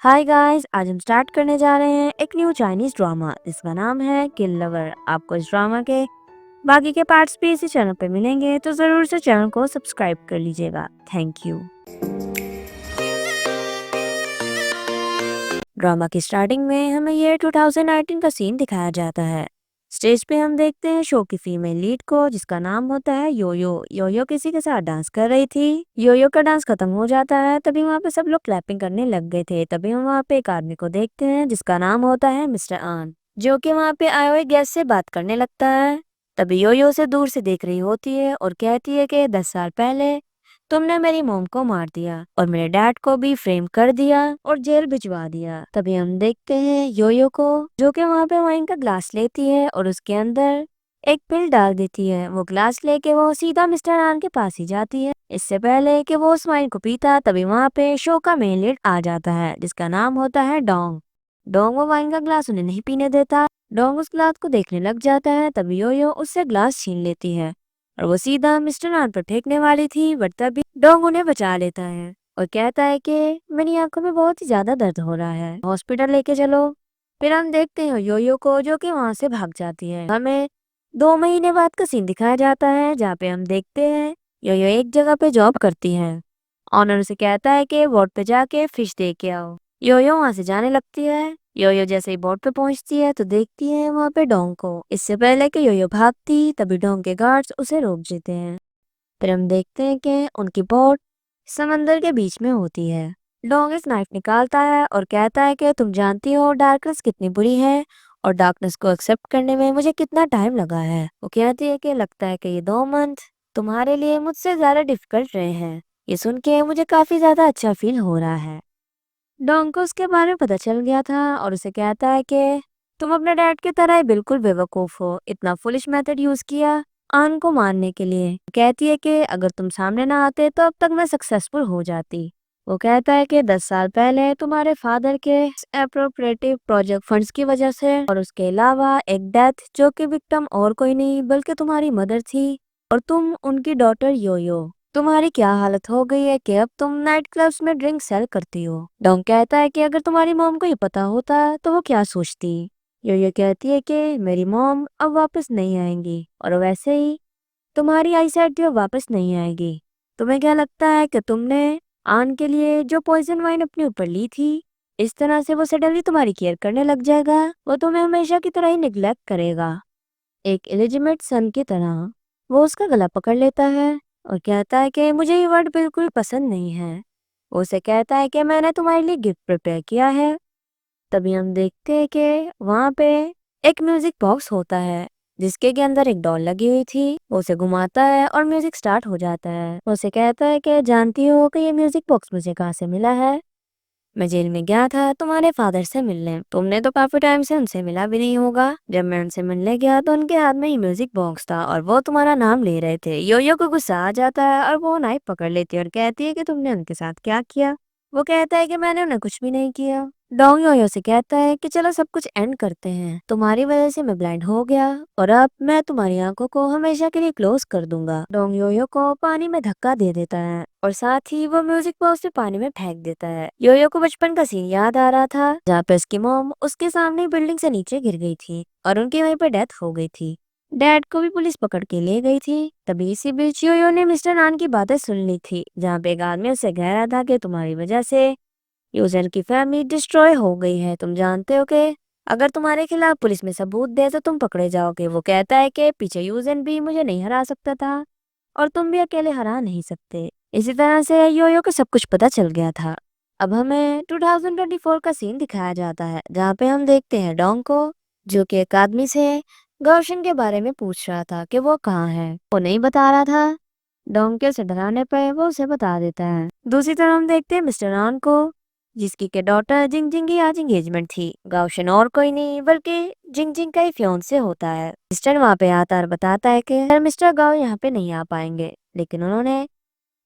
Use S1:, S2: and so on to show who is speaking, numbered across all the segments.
S1: Hi guys, आज हम start करने जा रहे हैं एक न्यू चाइनीज ड्रामा जिसका नाम है किल लवर। आपको इस ड्रामा के बाकी के पार्ट्स भी इसी चैनल पे मिलेंगे, तो ज़रूर से चैनल को सब्सक्राइब कर लीजिएगा। Thank you. ड्रामा की स्टार्टिंग में हमें ये 2019 का सीन दिखाया जाता है। स्टेज पे हम देखते हैं शो की फीमेल लीड को, जिसका नाम होता है योयो। योयो किसी के साथ डांस कर रही थी। योयो का डांस खत्म हो जाता है, तभी वहाँ पे सब लोग क्लैपिंग करने लग गए थे। तभी हम वहाँ पे एक आदमी को देखते हैं जिसका नाम होता है मिस्टर आन, जो कि वहाँ पे आए हुए गेस्ट से बात करने लगता है। तभी योयो उसे दूर से देख रही होती है और कहती है कि 10 साल पहले तुमने मेरी मॉम को मार दिया और मेरे डैड को भी फ्रेम कर दिया और जेल भिजवा दिया। तभी हम देखते हैं योयो को, जो कि वहाँ पे वाइन का ग्लास लेती है और उसके अंदर एक पिल डाल देती है। वो ग्लास लेके वो सीधा मिस्टर आन के पास ही जाती है। इससे पहले कि वो उस वाइन को पीता, तभी वहाँ पे शो का मेन लीड आ जाता है जिसका नाम होता है डोंग। डोंग वो वाइन का ग्लास उन्हें नहीं पीने देता। डोंग उस ग्लास को देखने लग जाता है। तभी योयो उससे ग्लास छीन लेती है और वो सीधा मिस्टर आन पर फेंकने वाली थी, बट तभी डोंग उन्हें बचा लेता है और कहता है कि मेरी आंखों में बहुत ही ज्यादा दर्द हो रहा है, हॉस्पिटल लेके चलो। फिर हम देखते हैं योयो को, जो कि वहां से भाग जाती है। हमें 2 महीने बाद का सीन दिखाया जाता है, जहाँ पे हम देखते हैं योयो एक जगह पे जॉब करती है। ऑनर उसे कहता है कि बोट पे जाके फिश दे के आओ। योयो वहां से जाने लगती है। योयो जैसे ही बोट पे पहुंचती है तो देखती है वहां पे डोंग को। इससे पहले कि योयो भागती, तभी डोंग के गार्ड्स उसे रोक देते हैं। फिर हम देखते हैं कि उनकी बोट समंदर के बीच में होती है। डोंग इस नाइफ निकालता है और कहता है कि तुम जानती हो डार्कनेस कितनी बुरी है और डार्कनेस को एक्सेप्ट करने में मुझे कितना टाइम लगा है। वो कहती है कि लगता है कि ये 2 मंथ तुम्हारे लिए मुझसे ज्यादा डिफिकल्ट रहे हैं। ये सुन के मुझे काफी ज्यादा अच्छा फील हो रहा है। डोंग को उसके बारे में पता चल गया था और उसे कहता है कि तुम अपने डैड की तरह ही बिल्कुल बेवकूफ हो, इतना फुलिश मेथड यूज किया आन को मारने के लिए। कहती है कि अगर तुम सामने ना आते तो अब तक मैं सक्सेसफुल हो जाती। वो कहता है कि 10 साल पहले तुम्हारे फादर के अप्रोप्रिएटिव प्रोजेक्ट फंड्स की वजह से और उसके अलावा एक डेथ जो कि विक्टिम और कोई नहीं बल्कि तुम्हारी मदर थी और तुम उनकी डॉटर योयो, तुम्हारी क्या हालत हो गई है कि अब तुम नाइट क्लब्स में ड्रिंक सेल करती हो। डोंग कहता है कि अगर तुम्हारी मॉम को ये पता होता तो वो क्या सोचती। यो कहती है कि मेरी मॉम अब वापस नहीं आएंगी और वैसे ही तुम्हारी आईसाइट भी अब वापस नहीं आएगी। तुम्हें क्या लगता है कि तुमने आन के लिए जो पॉइजन वाइन अपने ऊपर ली थी, इस तरह से वो सडनली तुम्हारी केयर करने लग जाएगा? वो तुम्हें हमेशा की तरह ही निग्लेक्ट करेगा, एक इलिजिमेट सन की तरह। वो उसका गला पकड़ लेता है और कहता है कि मुझे ये वर्ड बिल्कुल पसंद नहीं है। वो उसे कहता है कि मैंने तुम्हारे लिए गिफ्ट प्रिपेयर किया है। तभी हम देखते हैं कि वहाँ पे एक म्यूजिक बॉक्स होता है जिसके के अंदर एक डॉल लगी हुई थी। वो उसे घुमाता है और म्यूजिक स्टार्ट हो जाता है। वो उसे कहता है कि जानती हो कि ये म्यूजिक बॉक्स मुझे कहाँ से मिला है? मैं जेल में गया था तुम्हारे फादर से मिलने। तुमने तो काफी टाइम से उनसे मिला भी नहीं होगा। जब मैं उनसे मिलने गया तो उनके हाथ में ही म्यूजिक बॉक्स था और वो तुम्हारा नाम ले रहे थे। योयो को गुस्सा आ जाता है और वो नाइफ पकड़ लेती है और कहती है कि तुमने उनके साथ क्या किया? वो कहता है कि मैंने उन्हें कुछ भी नहीं किया। डोंग योयो से कहता है कि चलो सब कुछ एंड करते हैं, तुम्हारी वजह से मैं ब्लाइंड हो गया और अब मैं तुम्हारी आंखों को हमेशा के लिए क्लोज कर दूंगा। डोंग योयो को पानी में धक्का दे देता है और साथ ही वो म्यूजिक बॉक्स भी पानी में फेंक देता है। योयो को बचपन का सीन याद आ रहा था जहाँ पे उसकी मॉम उसके सामने बिल्डिंग से नीचे गिर गई थी और उनकी वहीं पे डेथ हो गई थी। डैड को भी पुलिस पकड़ के ले गई थी। तभी इसी बीच योयो ने मिस्टर नान की बातें सुन ली थी, जहाँ पे एक आदमी उससे कह रहा था कि तुम्हारी वजह से यूजन की फैमिली डिस्ट्रॉय हो गई है। तुम जानते हो कि अगर तुम्हारे खिलाफ पुलिस में सबूत दे तो तुम पकड़े जाओगे। वो कहता है कि पीछे यूजन भी मुझे नहीं हरा सकता था और तुम भी अकेले हरा नहीं सकते। इसी तरह से योयो को सब कुछ पता चल गया था। अब हमें 2024 का सीन दिखाया जाता है, जहाँ पे हम देखते हैं डोंग को, जो कि एक आदमी से गौशन के बारे में पूछ रहा था कि वो कहाँ है। वो नहीं बता रहा था। डोंग के उसे डराने पे वो उसे बता देता है। दूसरी तरफ हम देखते हैं मिस्टर आन को, जिसकी के डॉटर जिंग जिंग की आज एंगेजमेंट थी। गाउशन और कोई नहीं बल्कि जिंग जिंग का ही फियांसे होता है। मिस्टर वहाँ पे आता और बताता है कि मिस्टर गाओ यहाँ पे नहीं आ पाएंगे, लेकिन उन्होंने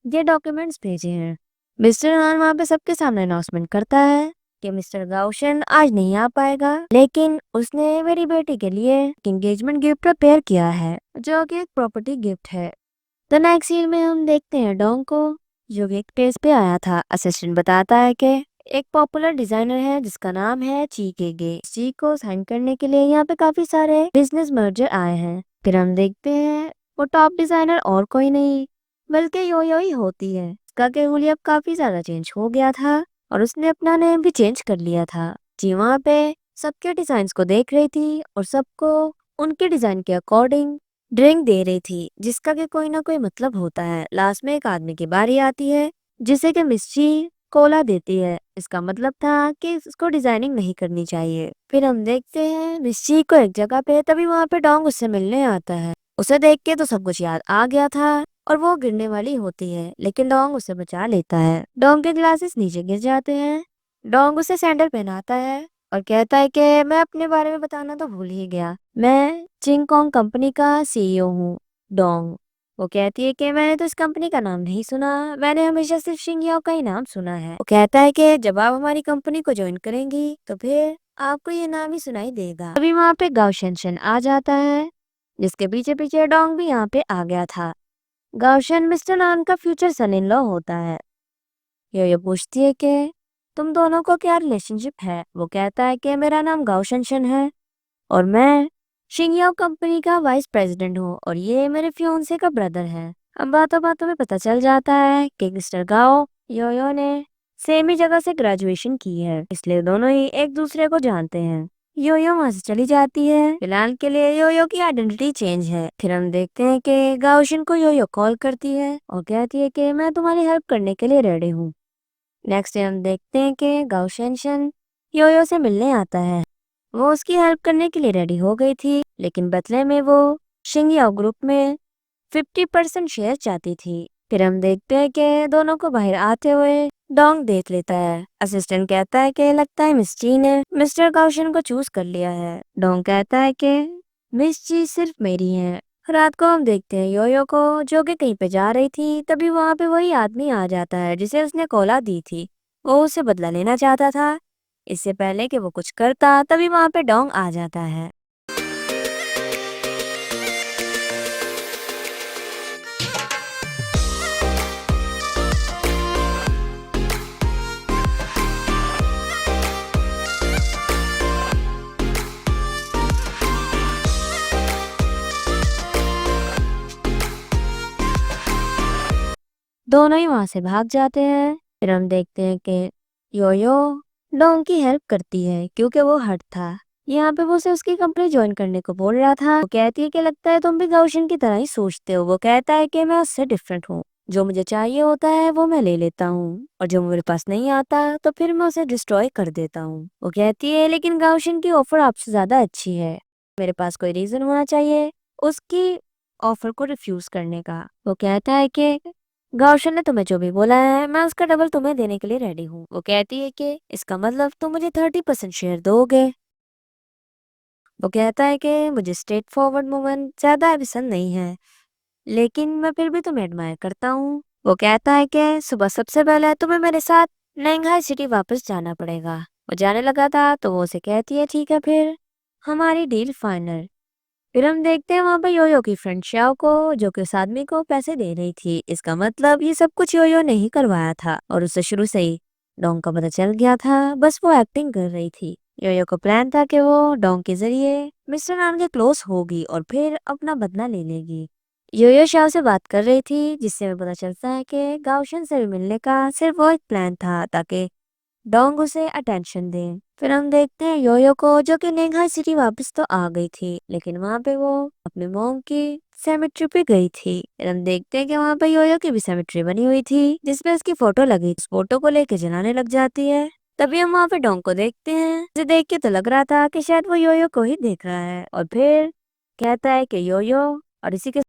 S1: ये डॉक्यूमेंट्स भेजे हैं। मिस्टर हान वहाँ पे सबके सामने अनाउंसमेंट करता है कि मिस्टर गाउशन आज नहीं आ पाएगा, लेकिन उसने मेरी बेटी के लिए एंगेजमेंट गिफ्ट प्रिपेयर किया है, जो कि एक प्रॉपर्टी गिफ्ट है। तो नेक्स्ट सीन में हम देखते हैं डोंग को, जो कि एक प्लेस पे आया था। असिस्टेंट बताता है कि एक पॉपुलर डिजाइनर है जिसका नाम है ची केगे। ची को साइन करने के लिए यहाँ पे काफी सारे बिजनेस मर्जर आए हैं। फिर हम देखते हैं वो टॉप डिजाइनर और कोई नहीं बल्कि योयो ही होती है। उसका केहुली अब काफी ज्यादा चेंज हो गया था और उसने अपना नेम भी चेंज कर लिया था। जी वहाँ पे सबके डिजाइन को देख रही थी और सबको उनके डिजाइन के अकॉर्डिंग ड्रिंक दे रही थी, जिसका कि कोई ना कोई मतलब होता है। लास्ट में एक आदमी की बारी आती है जिसे कि मिस्ची कोला देती है। इसका मतलब था कि उसको डिजाइनिंग नहीं करनी चाहिए। फिर हम देखते हैं मिस्ची को एक जगह पे, तभी वहाँ पे डोंग उससे मिलने आता है। उसे देख के तो सब कुछ याद आ गया था और वो गिरने वाली होती है, लेकिन डोंग उसे बचा लेता है। डोंग के ग्लासेस नीचे गिर जाते हैं। डोंग उसे सैंडल पहनाता है और कहता है कि मैं अपने बारे में बताना तो भूल ही गया, मैं चिंग कॉन्ग कंपनी का सीईओ हूँ। डोंग वो कहती है कि मैंने तो इस कंपनी का नाम नहीं सुना, मैंने हमेशा सिर्फ शिंगियाओ का ही नाम सुना है। वो कहता है कि जब आप हमारी कंपनी को ज्वाइन करेंगी तो फिर आपको ये नाम ही सुनाई देगा। अभी वहाँ पे गाओ शेनशन आ जाता है जिसके पीछे पीछे डोंग भी यहाँ पे आ गया था। गाओशन मिस्टर नान का फ्यूचर सन इन लॉ होता है। ये पूछती है कि तुम दोनों को क्या रिलेशनशिप है। वो कहता है कि मेरा नाम गाओ शेनशन है और मैं शिंगियाओ कंपनी का वाइस प्रेसिडेंट हूँ और ये मेरे फियोंसे का ब्रदर है। अब बातों बातों में पता चल जाता है कि मिस्टर गाओ योयो ने सेम ही जगह से ग्रेजुएशन की है, इसलिए दोनों ही एक दूसरे को जानते हैं। योयो वहां से चली जाती है। फिलहाल के लिए योयो की आइडेंटिटी चेंज है। फिर हम देखते हैं कि गाओशिन को योयो कॉल करती है और कहती है कि मैं तुम्हारी हेल्प करने के लिए रेडी हूँ। नेक्स्ट हम देखते हैं कि गाओ शेनशन योयो से मिलने आता है। वो उसकी हेल्प करने के लिए रेडी हो गई थी, लेकिन बदले में वो शिंगियाओ ग्रुप में 50% शेयर चाहती थी। फिर हम देखते हैं कि दोनों को बाहर आते हुए डोंग देख लेता है। असिस्टेंट कहता है कि लगता है मिस ची ने मिस्टर काउशन को चूज कर लिया है। डोंग कहता है कि मिस ची सिर्फ मेरी है। रात को हम देखते हैं योयो को जो कि कहीं पे जा रही थी, तभी वहां पे वही आदमी आ जाता है जिसे उसने कोला दी थी। वो उसे बदला लेना चाहता था। इससे पहले कि वो कुछ करता तभी वहां पे डोंग आ जाता है। दोनों ही वहां से भाग जाते हैं। फिर हम देखते हैं कि योयो डोंग की हेल्प करती है क्योंकि वो हट था। यहाँ पे वो उसे उसकी कंपनी ज्वाइन करने को बोल रहा था। वो कहती है कि लगता है तुम भी गाउशन की तरह ही सोचते हो। वो कहता है कि मैं उससे डिफरेंट हूँ, जो मुझे चाहिए होता है वो मैं ले लेता हूँ और जो मेरे पास नहीं आता तो फिर मैं उसे डिस्ट्रॉय कर देता हूँ। वो कहती है लेकिन गाउशन की ऑफर आपसे ज्यादा अच्छी है, मेरे पास कोई रीजन होना चाहिए उसकी ऑफर को रिफ्यूज करने का। वो कहता है कि गाउशन ने तुम्हें जो भी बोला है मैं उसका डबल तुम्हें देने के लिए रेडी हूँ। वो कहती है कि इसका मतलब तुम मुझे 30% शेयर दोगे। वो कहता है कि मुझे स्ट्रेट फॉरवर्ड वुमन ज्यादा पसंद नहीं है, लेकिन मैं फिर भी तुम्हें एडमायर करता हूँ। वो कहता है कि सुबह सबसे पहले तुम्हें मेरे साथ नंगाई सिटी वापस जाना पड़ेगा। वो जाने लगा था तो वो उसे कहती है ठीक है फिर हमारी डील फाइनल। फिर हम देखते हैं वहां पर योयो की फ्रेंड श्याओ को, जो कि उस आदमी को पैसे दे रही थी। इसका मतलब ये सब कुछ योयो ने ही करवाया था और उसे शुरू से ही डोंग का पता चल गया था, बस वो एक्टिंग कर रही थी। योयो को प्लान था कि वो डोंग के जरिए मिस्टर नान के क्लोज होगी और फिर अपना बदला ले लेगी। योयो श्याओ से बात कर रही थी जिससे हमें पता चलता है कि गाओशन से मिलने का सिर्फ वो एक प्लान था ताकि डोंग उसे अटेंशन दे। फिर हम देखते हैं योयो को, जो कि नेंघाई सिटी वापस तो आ गई थी, लेकिन वहाँ पे वो अपनी मॉम की सेमेट्री पे गई थी। फिर हम देखते हैं कि वहाँ पे योयो की भी सेमेट्री बनी हुई थी जिसमें उसकी फोटो लगी। उस फोटो को लेके जलाने लग जाती है। तभी हम वहाँ पे डोंग को देखते हैं। उसे देख के तो लग रहा था कि शायद वो योयो को ही देख रहा है और फिर कहता है कि योयो, और इसी के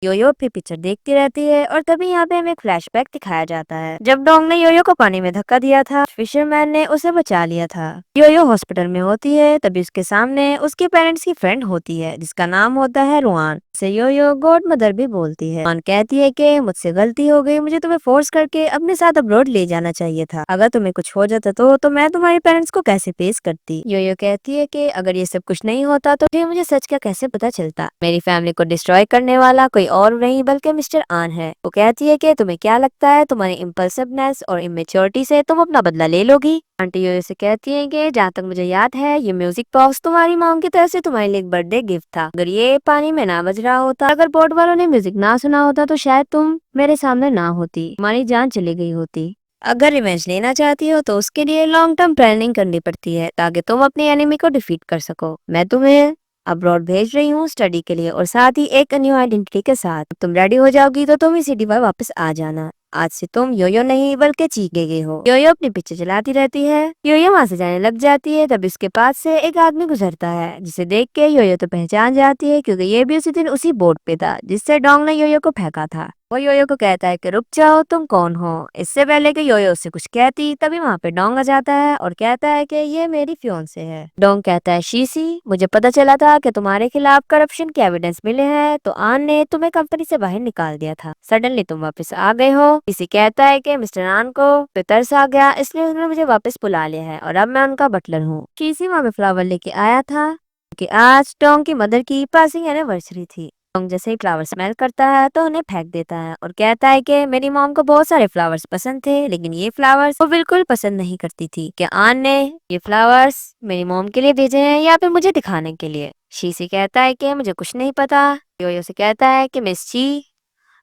S1: योयो अपनी पिक्चर देखती रहती है। और तभी यहाँ पे हमें एक फ्लैशबैक दिखाया जाता है जब डोंग ने योयो को पानी में धक्का दिया था, फिशरमैन ने उसे बचा लिया था। योयो हॉस्पिटल में होती है, तभी उसके सामने उसके पेरेंट्स की फ्रेंड होती है जिसका नाम होता है रुआन। से यो गॉड मदर भी बोलती है। जॉन कहती है कि मुझसे गलती हो गई, मुझे तुम्हें फोर्स करके अपने साथ अब्रॉड ले जाना चाहिए था। अगर तुम्हें कुछ हो जाता तो मैं तुम्हारे पेरेंट्स को कैसे पेश करती। यो कहती है कि अगर ये सब कुछ नहीं होता तो फिर मुझे सच का कैसे पता चलता। मेरी फैमिली को डिस्ट्रॉय करने वाला कोई और नहीं बल्कि मिस्टर आन है। वो कहती है कि तुम्हें क्या लगता है तुम्हारी इम्पल्सिवनेस और इमेच्योरिटी से तुम अपना बदला ले लोगी। आंटी यो से कहती है कि जहाँ तक मुझे याद है ये म्यूजिक बॉक्स तुम्हारी मॉम की तरफ से तुम्हारे लिए एक बर्थडे गिफ्ट था। अगर ये पानी में ना बज रहा होता, अगर बोर्ड वालों ने म्यूजिक ना सुना होता तो शायद तुम मेरे सामने ना होती, तुम्हारी जान चली गई होती। अगर रिवेंज लेना चाहती हो तो उसके लिए लॉन्ग टर्म प्लानिंग करनी पड़ती है ताकि तुम अपने एनिमी को डिफीट कर सको। मैं तुम्हें अब्रॉड भेज रही हूँ स्टडी के लिए और साथ ही एक न्यू आइडेंटिटी के साथ। तुम रेडी हो जाओगी तो तुम ही सिटी पर वापस आ जाना। आज से तुम यो नहीं बल्कि चीखे हो। यो अपनी पीछे चलाती रहती है। यो वहां से जाने लग जाती है, तब इसके पास से एक आदमी गुजरता है जिसे देख के यो तो पहचान जाती है क्योंकि ये भी उसी दिन उसी बोट पे था जिससे डोंग ने यो को फेंका था। वो यो को कहता है कि रुक जाओ, तुम कौन हो। इससे पहले कि यो उससे कुछ कहती तभी वहाँ पे डोंग आ जाता है और कहता है कि ये मेरी फियोंसे है। डोंग कहता है शीसी, मुझे पता चला था कि तुम्हारे खिलाफ करप्शन के एविडेंस मिले हैं तो आन ने तुम्हें कंपनी से बाहर निकाल दिया था। सडनली तुम वापस आ गए हो। शीसी कहता है कि मिस्टर आन को पे तरस आ गया इसलिए उन्होंने मुझे वापस बुला लिया है और अब मैं उनका बटलर हूँ। शीसी वहाँ पे फ्लावर लेके आया था कि आज डोंग की मदर की पासिंग एनिवर्सरी थी। डोंग जैसे ही फ्लावर स्मेल करता है तो उन्हें फेंक देता है और कहता है कि मेरी मॉम को बहुत सारे फ्लावर्स पसंद थे लेकिन ये फ्लावर्स वो बिल्कुल पसंद नहीं करती थी। क्या आन ने ये फ्लावर्स मेरी मॉम के लिए भेजे हैं या फिर मुझे दिखाने के लिए। शीशी कहता है कि मुझे कुछ नहीं पता। यो से कहता है कि मिस ची,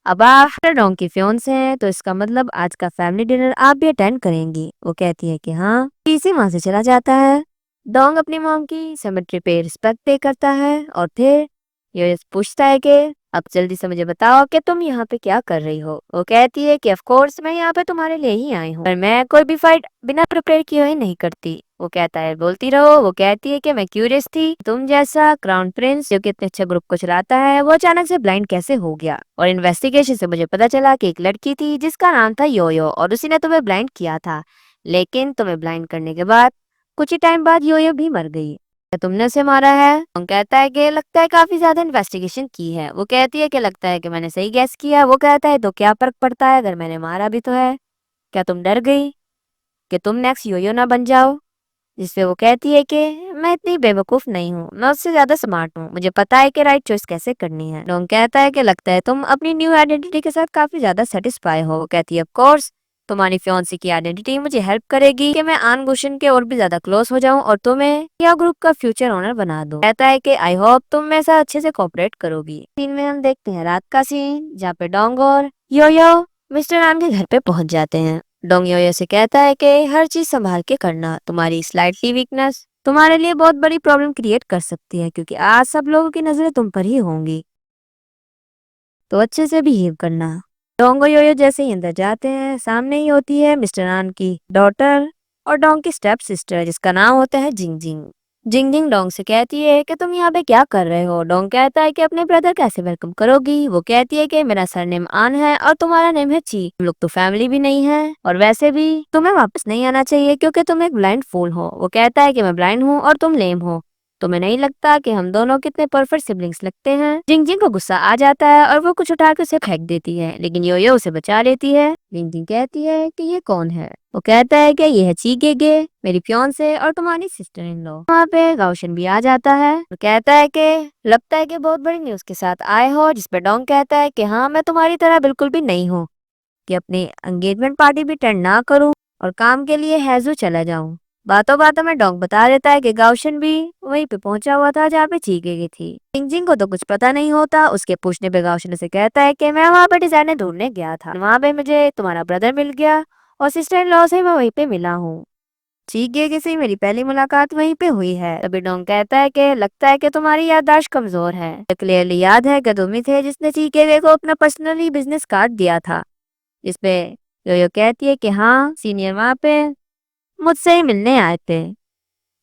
S1: अब आप डोंग की फियोंसे हैं तो इसका मतलब आज का फैमिली डिनर आप भी अटेंड करेंगी। वो कहती है कि हाँ। शीशी वहां से चला जाता है। डोंग अपनी मॉम की सेमेट्री पे रिस्पेक्ट पे करता है और फिर ये पूछता है कि अब जल्दी से मुझे बताओ कि तुम यहाँ पे क्या कर रही हो। वो कहती है कि ऑफ कोर्स मैं यहाँ पे तुम्हारे लिए ही आई हूँ, पर मैं कोई भी फाइट बिना प्रिपेयर किए ही नहीं करती। वो कहता है बोलती रहो। वो कहती है कि मैं क्यूरियस थी तुम जैसा क्राउन प्रिंस जो कि इतने अच्छे ग्रुप को चलाता है वो अचानक से ब्लाइंड कैसे हो गया। और इन्वेस्टिगेशन से मुझे पता चला कि एक लड़की थी जिसका नाम था यो और उसी ने तुम्हें ब्लाइंड किया था, लेकिन तुम्हें ब्लाइंड करने के बाद कुछ ही टाइम बाद यो भी मर गई। क्या तुमने उसे मारा है। वो कहता है कि लगता है काफी ज्यादा इन्वेस्टिगेशन की है। वो कहती है कि लगता है कि मैंने सही गैस किया। वो कहता है तो क्या फर्क पड़ता है अगर मैंने मारा भी तो है। क्या तुम डर गई कि तुम नेक्स्ट यो ना बन जाओ। जिसपे वो कहती है कि मैं इतनी बेवकूफ नहीं हूँ, मैं उससे ज्यादा स्मार्ट हूँ, मुझे पता है कि राइट चॉइस कैसे करनी है। डोंग कहता है कि लगता है तुम अपनी न्यू आइडेंटिटी के साथ काफी ज्यादा सेटिस्फाई हो। वो कहती है ऑफ कोर्स तुम्हारी फियांसी की आइडेंटिटी मुझे हेल्प करेगी कि मैं आन गुशन के और भी ज्यादा क्लोज हो जाऊं और तुम्हें या ग्रुप का फ्यूचर ओनर बना दूं। कहता है कि आई होप तुम मेरे साथ अच्छे से कोऑपरेट करोगी। सीन में हम देखते हैं रात का सीन जहाँ पे डोंग और यो मिस्टर आन के घर पे पहुंच जाते हैं। डोंग यो से कहता है कि हर चीज संभाल के करना, तुम्हारी स्लाइटली वीकनेस तुम्हारे लिए बहुत बड़ी प्रॉब्लम क्रिएट कर सकती है क्योंकि आज सब लोगों की नजरें तुम पर ही होंगी, तो अच्छे से बिहेव करना। डोंग और यो जैसे ही अंदर जाते हैं सामने ही होती है मिस्टर आन की डॉटर और डोंग की स्टेप सिस्टर जिसका नाम होता है जिंग जिंग। जिंग जिंग डोंग से कहती है कि तुम यहाँ पे क्या कर रहे हो। डोंग कहता है कि अपने ब्रदर कैसे वेलकम करोगी। वो कहती है कि मेरा सरनेम आन है और तुम्हारा नेम है ची, तुम लोग तो फैमिली भी नहीं है और वैसे भी तुम्हें वापस नहीं आना चाहिए क्योंकि तुम एक ब्लाइंड फूल हो। वो कहता है कि मैं ब्लाइंड हूँ और तुम लेम हो, तुम्हें नहीं लगता कि हम दोनों कितने परफेक्ट सिबलिंग्स लगते हैं। जिंग जिंग को गुस्सा आ जाता है और वो कुछ उठाकर उसे फेंक देती है लेकिन यो उसे बचा लेती है। जिंग जिंग कहती है कि ये कौन है। वो कहता है कि ये है ची गे मेरी फियांसे और तुम्हारी सिस्टर इन लॉ। वहाँ पे गाउशन भी आ जाता है और कहता है कि लगता है कि बहुत बड़ी न्यूज के साथ आए हो। जिसपे डोंग कहता है कि हाँ मैं तुम्हारी तरह बिल्कुल भी नहीं हूँ कि अपनी एंगेजमेंट पार्टी भी अटेंड ना करूँ और काम के लिए हैजू चला जाऊँ। बातों बातों में डोंग बता देता है कि गाउशन भी वहीं पे पहुंचा हुआ था जहाँ पे चीके गई थी। जिंग जिंग को तो कुछ पता नहीं होता। उसके पूछने पे गाउशन उसे कहता है कि मैं वहाँ पे डिजाइनर ढूंढने गया था, वहाँ पे मुझे तुम्हारा ब्रदर मिल गया और सिस्टर इन लॉ से मैं वहीं पे मिला हूँ। चीके से मेरी पहली मुलाकात वहीं पे हुई है। तभी डोंग कहता है कि लगता है कि तुम्हारी याददाश्त कमजोर है। क्लियरली याद है कि तुम ही थे जिसने चीके को अपना पर्सनली बिजनेस कार्ड दिया था। जिसपे यो कहती है कि हाँ सीनियर वहाँ पे मुझसे ही मिलने आए थे।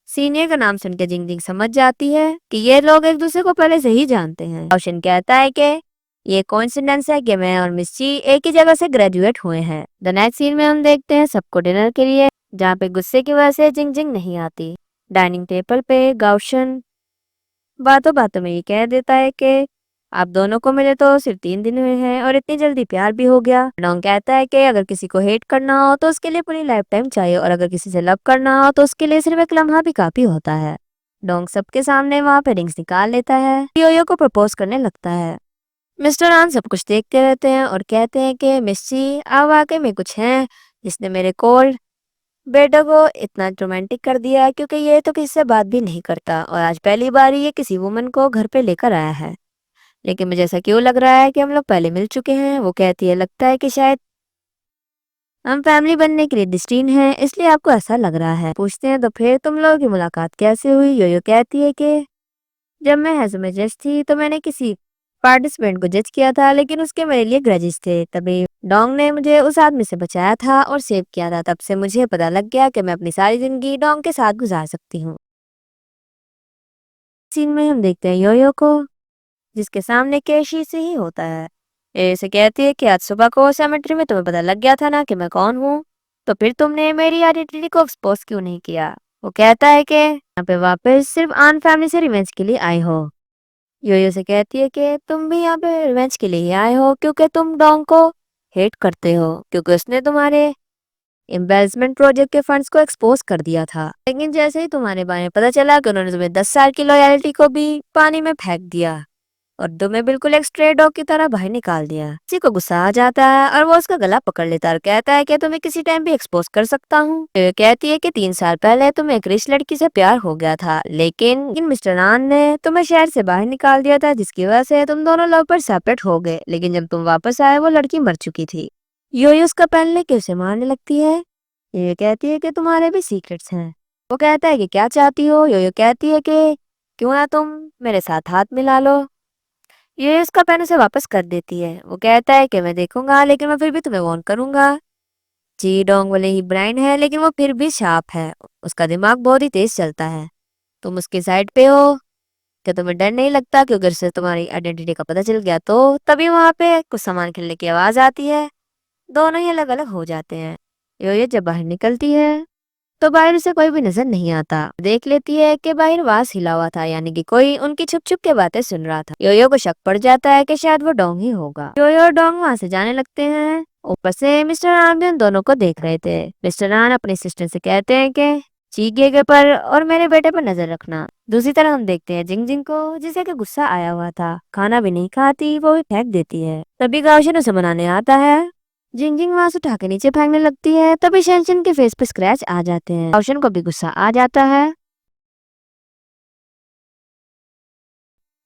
S1: सीनियर का नाम सुन के जिंग जिंग समझ जाती है कि ये लोग एक दूसरे को पहले से ही जानते हैं। रोशन कहता है कि ये कोइंसिडेंस है कि मैं और मिस्ची एक ही जगह से ग्रेजुएट हुए हैं। द नेक्स्ट सीन में हम देखते हैं सबको डिनर के लिए जहाँ पे गुस्से की वजह से जिंग जिंग नहीं आती। डाइनिंग टेबल पे गाउशन बातों बातों में ये कह देता है कि आप दोनों को मिले तो सिर्फ 3 दिन हुए हैं और इतनी जल्दी प्यार भी हो गया। डोंग कहता है कि अगर किसी को हेट करना हो तो उसके लिए पूरी लाइफ टाइम चाहिए और अगर किसी से लव करना हो तो उसके लिए सिर्फ एक लम्हा भी काफी होता है। डोंग सबके सामने वहाँ पे रिंग्स निकाल लेता है, योयो को प्रपोज करने लगता है। मिस्टर आन सब कुछ देखते रहते हैं और कहते हैं कि मिस जी आप वाकई में कुछ हैं जिसने मेरे कोल्ड बेटे को इतना रोमांटिक कर दिया, क्योंकि ये तो किसी से बात भी नहीं करता और आज पहली बार ये किसी वुमन को घर पे लेकर आया है। लेकिन मुझे ऐसा क्यों लग रहा है कि हम लोग पहले मिल चुके हैं। वो कहती है लगता है कि शायद हम फैमिली बनने के लिए डिस्टीन हैं, इसलिए आपको ऐसा लग रहा है। पूछते हैं तो फिर तुम लोगों की मुलाकात कैसे हुई। योयो कहती है कि जब मैं हैज़ में जज थी तो मैंने किसी पार्टिसिपेंट को जज किया था, लेकिन उसके मेरे लिए ग्रजेस थे। तभी डोंग ने मुझे उस आदमी से बचाया था और सेव किया था। तब से मुझे पता लग गया कि मैं अपनी सारी जिंदगी डोंग के साथ गुजार सकती हूँ। सीन में हम देखते हैं योयो को, जिसके सामने केशी से ही होता है। ये से कहती है कि आज सुबह को सेमेट्री में तुम्हें पता लग गया था ना कि मैं कौन हूँ, तो फिर तुमने मेरी आइडेंटिटी को एक्सपोज क्यों नहीं किया। वो कहता है कि यहाँ पे वापस सिर्फ आन फैमिली से रिवेंज के लिए आए हो। योयो से कहती है कि तुम भी यहाँ पे रिवेंज के लिए ही आए हो, क्योंकि तुम डोंग को हेट करते हो, क्योंकि उसने तुम्हारे एम्बेरसमेंट प्रोजेक्ट के फंड्स को एक्सपोज कर दिया था। लेकिन जैसे ही तुम्हारे बारे में पता चला कि उन्होंने तुम्हें 10 साल की लॉयल्टी को भी पानी में फेंक दिया और तुम्हें बिल्कुल एक स्ट्रे डॉग की तरह बाहर निकाल दिया, किसी को गुस्सा आ जाता है और वो उसका गला पकड़ लेता है और कहता है कि तुम्हें किसी टाइम भी एक्सपोज कर सकता हूँ। तो ये कहती है कि 3 साल पहले तुम्हें एक रिच लड़की से प्यार हो गया था, लेकिन मिस्टर नान ने तुम्हें शहर से बाहर निकाल दिया था, जिसकी वजह से तुम दोनों लव पर सेपरेट हो गए। लेकिन जब तुम वापस आए वो लड़की मर चुकी थी। योयो उसका पेन लेके उसे मारने लगती है। ये कहती है कि तुम्हारे भी सीक्रेट्स हैं। वो कहता है कि क्या चाहती हो। योयो कहती है कि क्यों ना तुम मेरे साथ हाथ मिला लो। ये उसका पेन उसे वापस कर देती है। वो कहता है कि मैं देखूंगा, लेकिन मैं फिर भी तुम्हें वार्न करूंगा। जी डोंग भले ही ब्राइन है, लेकिन वो फिर भी शार्प है। उसका दिमाग बहुत ही तेज चलता है। तुम उसकी साइड पे हो। क्या तुम्हें डर नहीं लगता कि अगर से तुम्हारी आइडेंटिटी का पता चल गया तो। तभी वहां पे कुछ सामान खेलने की आवाज आती है। दोनों ही अलग अलग हो जाते हैं। ये जब बाहर निकलती है तो बाहर उसे कोई भी नजर नहीं आता। देख लेती है कि बाहर वास हिला हुआ था, यानी कि कोई उनकी छुप छुप के बातें सुन रहा था। योयो को शक पड़ जाता है कि शायद वो डोंग ही होगा। योयो और डोंग वहां से जाने लगते हैं। ऊपर से मिस्टर आन भी उन दोनों को देख रहे थे। मिस्टर आन अपने सिस्टर से कहते हैं कि चीगे के पर और मेरे बेटे पर नजर रखना। दूसरी तरफ हम देखते हैं जिंग जिंग को, जिसे कि गुस्सा आया हुआ था। खाना भी नहीं खाती, वो भी फेंक देती है। तभी गाओशन उसे मनाने आता है। जिंग जिंग वहां से उठा के नीचे फेंकने लगती है। तभी शेनशन के फेस पे स्क्रैच आ जाते हैं। गाओशन को भी गुस्सा आ जाता है।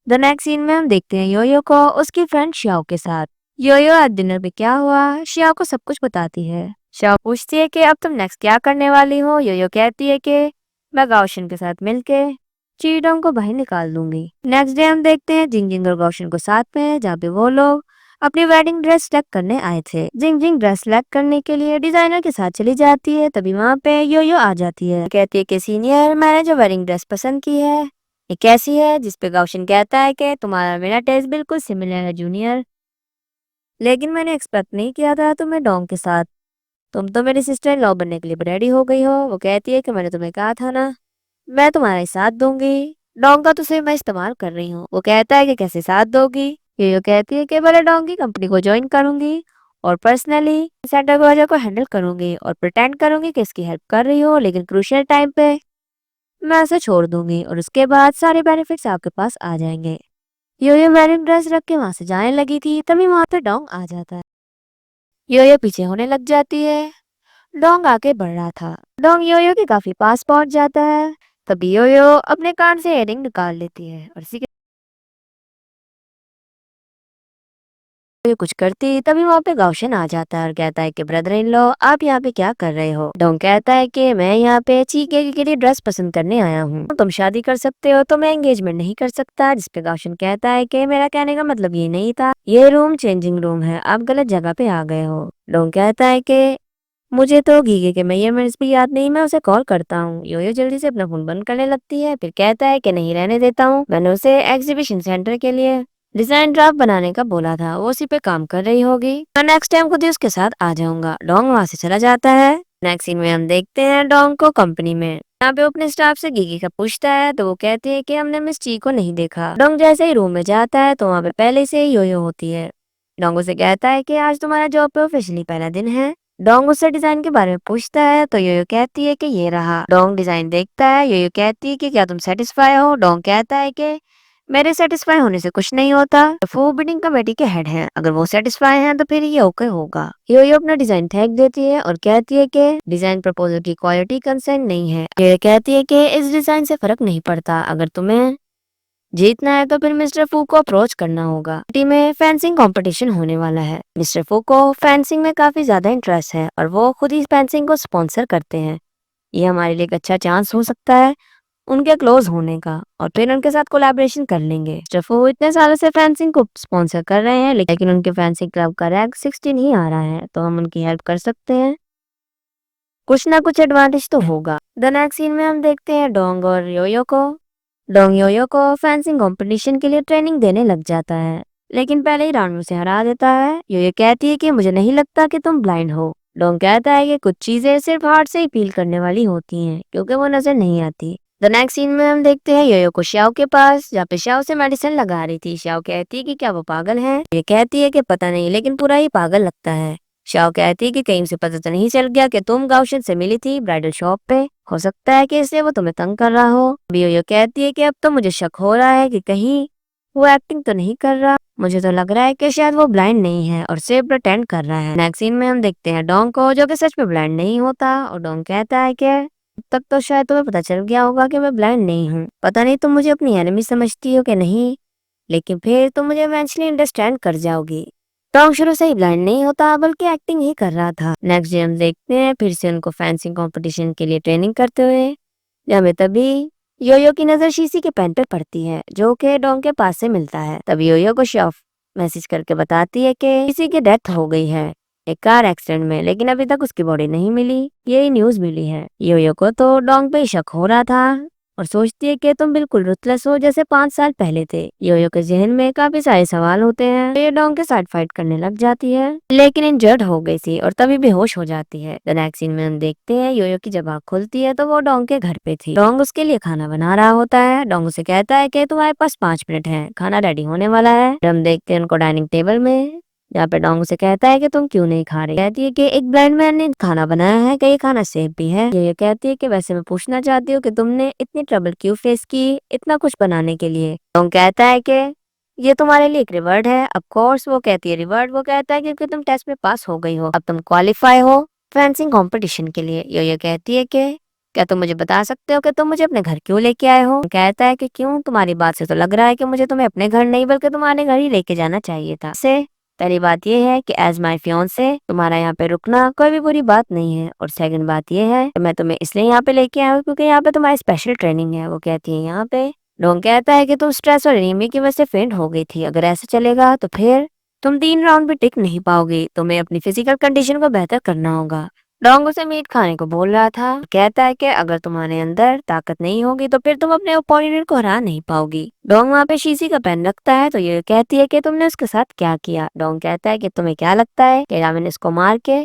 S1: द नेक्स्ट सीन में हम देखते हैं योयो को उसकी फ्रेंड श्याओ के साथ। योयो आज डिनर पे क्या हुआ श्याओ को सब कुछ बताती है। श्याओ पूछती है कि अब तुम नेक्स्ट क्या करने वाली हो। योयो कहती है कि मैं गाओशन के साथ मिलके चीडोंग को बाहर निकाल दूंगी। नेक्स्ट डे हम देखते हैं जिंग जिंग और गाओशन को साथ में, जहाँ पे वो लोग अपनी वेडिंग ड्रेस सेलेक्ट करने आए थे। जिंग जिंग ड्रेस सेलेक्ट करने के लिए डिजाइनर के साथ चली जाती है। तभी वहाँ पे योयो आ जाती है। कहती है कि सीनियर, मैंने जो वेडिंग ड्रेस पसंद की है ये कैसी है। जिसपे गाउशन कहता है कि तुम्हारा मेरा टेस्ट बिल्कुल सिमिलर है जूनियर, लेकिन मैंने एक्सपेक्ट नहीं किया था तुम्हें डोंग के साथ। तुम तो मेरी सिस्टर इन लॉ बनने के लिए रेडी हो गई हो। वो कहती है कि मैंने तुम्हें कहा था ना मैं तुम्हारा ही साथ दूंगी। डोंग का तो सिर्फ मैं इस्तेमाल कर रही हूँ। वो कहता है कि कैसे साथ दोगी। यो कहती है कि भले डोंग की कंपनी को ज्वाइन करूंगी और पर्सनली सेंटर वजह को हैंडल करूंगी और प्रिटेंड करूंगी कि इसकी हेल्प कर रही हो, लेकिन क्रूशियल टाइम पे मैं उसे छोड़ दूंगी और उसके बाद सारे बेनिफिट्स आपके पास आ जाएंगे। यो मैरिन ड्रेस रख के वहां से जाने लगी थी। तभी वहां पे डोंग आ जाता है। यो पीछे होने लग जाती है। डोंग आके बढ़ रहा था। डोंग योयो के काफी पास पहुंच जाता है। तभी योयो अपने कान से इयररिंग निकाल लेती है और इसी के ये कुछ करती। तभी वहाँ पे गाउशन आ जाता है और कहता है कि ब्रदर इन लॉ आप यहाँ पे क्या कर रहे हो। डोंग कहता है कि मैं यहाँ पे चीके के लिए ड्रेस पसंद करने आया हूँ। तुम शादी कर सकते हो तो मैं एंगेजमेंट नहीं कर सकता। जिसपे गाउशन कहता है कि मेरा कहने का मतलब ये नहीं था, ये रूम चेंजिंग रूम है, आप गलत जगह पे आ गए हो। डोंग कहता है कि मुझे तो गीगे के मेजरमेंट्स भी याद नहीं, मैं उसे कॉल करता हूँ। योयो जल्दी से अपना फोन बंद करने लगती है। फिर कहता है कि नहीं रहने देता हूँ, मैंने उसे एग्जीबिशन सेंटर के लिए डिजाइन ड्राफ्ट बनाने का बोला था, वो उसी पे काम कर रही होगी। मैं नेक्स्ट टाइम खुद ही उसके साथ आ जाऊंगा। डोंग वहां से चला जाता है। नेक्स्ट सीन में हम देखते हैं डोंग को कंपनी में। यहाँ पे वो अपने स्टाफ से गीगी का पूछता है तो वो कहते हैं कि हमने मिस ची को नहीं देखा। डोंग जैसे ही रूम में जाता है तो वहाँ पे पहले से ही योयो होती है। डोंग उसे कहता है कि आज तुम्हारा जॉब पे ऑफिशियली पहला दिन है। डोंग उससे डिजाइन के बारे में पूछता है तो योयो कहती है कि ये रहा। डोंग डिजाइन देखता है। योयो कहती है कि क्या तुम सेटिस्फाई हो। डोंग कहता है कि मेरे सेटिस्फाई होने से कुछ नहीं होता। वो बिडिंग कमेटी के हेड हैं, अगर वो सेटिस्फाई हैं तो फिर ये ओके होगा। योयो अपना डिजाइन फेंक देती है और कहती है कि डिजाइन प्रपोजल की क्वालिटी कंसर्न नहीं है। ये कहती है कि इस डिजाइन से फर्क नहीं पड़ता, अगर तुम्हें जीतना है तो फिर मिस्टर फू को अप्रोच करना होगा। टीम में फेंसिंग कंपटीशन होने वाला है। मिस्टर फू को फेंसिंग में काफी ज्यादा इंटरेस्ट है और वो खुद ही फेंसिंग को स्पॉन्सर करते हैं। ये हमारे लिए एक अच्छा चांस हो सकता है उनके क्लोज होने का और फिर उनके साथ कोलैबोरेशन कर लेंगे। मिस्टर फू इतने सालों से फेंसिंग को स्पॉन्सर कर रहे हैं लेकिन उनके फेंसिंग क्लब का रैंक 16 ही आ रहा है, तो हम उनकी हेल्प कर सकते हैं। कुछ ना कुछ एडवांटेज तो होगा। द नेक्स्ट सीन में हम देखते हैं डोंग और योयो को। डोंग योयो को फेंसिंग कंपटीशन के लिए ट्रेनिंग देने लग जाता है लेकिन पहले ही राउंड में उसे हरा देता है। योयो कहती है कि मुझे नहीं लगता कि तुम ब्लाइंड हो। डोंग कहता है कि कुछ चीजें सिर्फ हार्ट से ही फील करने वाली होती हैं क्योंकि वो नजर नहीं आती। द नेक्स्ट सीन में हम देखते हैं योयो को श्याओ के पास, जहाँ पे श्याओ से मेडिसिन लगा रही थी। श्याओ कहती है कि क्या वो पागल है। ये कहती है कि पता नहीं लेकिन पूरा ही पागल लगता है। श्याओ कहती है कि कहीं से पता तो नहीं चल गया कि तुम गाउशन से मिली थी ब्राइडल शॉप पे। हो सकता है कि इसलिए वो तुम्हें तंग कर रहा हो। योयो कहती है कि अब तो मुझे शक हो रहा है कि कहीं वो एक्टिंग तो नहीं कर रहा। मुझे तो लग रहा है कि शायद वो ब्लाइंड नहीं है और सिर्फ प्रिटेंड कर रहा है। नेक्स्ट सीन में हम देखते हैं डोंग को, जो कि सच में ब्लाइंड नहीं होता और डोंग कहता है कि अब तक तो शायद तुम्हें पता चल गया होगा कि मैं ब्लाइंड नहीं हूँ। पता नहीं तुम मुझे अपनी एनिमी समझती हो कि नहीं, लेकिन फिर तुम मुझे इवेंचुअली अंडरस्टैंड कर जाओगी। टॉम शुरू से ही ब्लाइंड नहीं होता बल्कि एक्टिंग ही कर रहा था। नेक्स्ट डे हम देखते हैं फिर से उनको फेंसिंग कंपटीशन के लिए ट्रेनिंग करते हुए, जहाँ पे तभी योयो की नजर शीशी के पेन पे पड़ती है जो कि डोंग के पास से मिलता है। तभी योयो को शॉफ मैसेज करके बताती है कि किसी की डेथ हो गई है एक कार एक्सीडेंट में, लेकिन अभी तक उसकी बॉडी नहीं मिली। यही न्यूज मिली है। योयो को तो डोंग पे ही शक हो रहा था और सोचती है कि तुम बिल्कुल रुतलेस हो जैसे 5 साल पहले थे। योयो के जहन में काफी सारे सवाल होते हैं। ये डोंग के साथ फाइट करने लग जाती है लेकिन इंजर्ड हो गई थी और तभी बेहोश हो जाती है। द नेक्स्ट सीन में हम देखते हैं योयो की जब आँख खुलती है तो वो डोंग के घर पे थी। डोंग उसके लिए खाना बना रहा होता है। डोंग उसे कहता है कि तुम्हारे पास 5 मिनट है, खाना रेडी होने वाला है। हम देखते हैं उनको डाइनिंग टेबल में, जहाँ पे डोंग उसे कहता है कि तुम क्यों नहीं खा रही। कहती है कि एक ब्लाइंड मैन ने खाना बनाया है, कि ये खाना सेफ भी है। ये कहती है कि वैसे मैं पूछना चाहती हूँ कि तुमने इतनी ट्रबल क्यों फेस की इतना कुछ बनाने के लिए। डोंग कहता है कि ये तुम्हारे लिए एक रिवॉर्ड है। ऑफ कोर्स वो कहती है रिवॉर्ड। वो कहता है क्योंकि तुम टेस्ट में पास हो गई हो, अब तुम क्वालिफाई हो फेंसिंग कंपटीशन के लिए। ये कहती है कि क्या तुम मुझे बता सकते हो कि तुम मुझे अपने घर क्यों लेके आए हो। कहता है कि क्यों, तुम्हारी बात से तो लग रहा है कि मुझे तुम्हें अपने घर नहीं बल्कि तुम्हारे घर ही लेके जाना चाहिए था। से पहली बात ये है कि एज माई फियांसे तुम्हारा यहाँ पे रुकना कोई भी बुरी बात नहीं है, और सेकंड बात ये है कि मैं तुम्हें इसलिए यहाँ पे लेके आया हूँ क्योंकि यहाँ पे तुम्हारी स्पेशल ट्रेनिंग है। वो कहती है यहाँ पे। डोंग कहता है कि तुम स्ट्रेस और एनीमिया की वजह से फेंट हो गई थी, अगर ऐसे चलेगा तो फिर तुम 3 राउंड भी टिक नहीं पाओगी। तुम्हें अपनी फिजिकल कंडीशन को बेहतर करना होगा। डोंग उसे मीट खाने को बोल रहा था। कहता है कि अगर तुम्हारे अंदर ताकत नहीं होगी तो फिर तुम अपने ओपोनेंट को हरा नहीं पाओगी। डोंग वहाँ पे शीशी का पेन रखता है तो ये कहती है कि तुमने उसके साथ क्या किया। डोंग कहता है कि तुम्हें क्या लगता है कि मैंने इसको मार के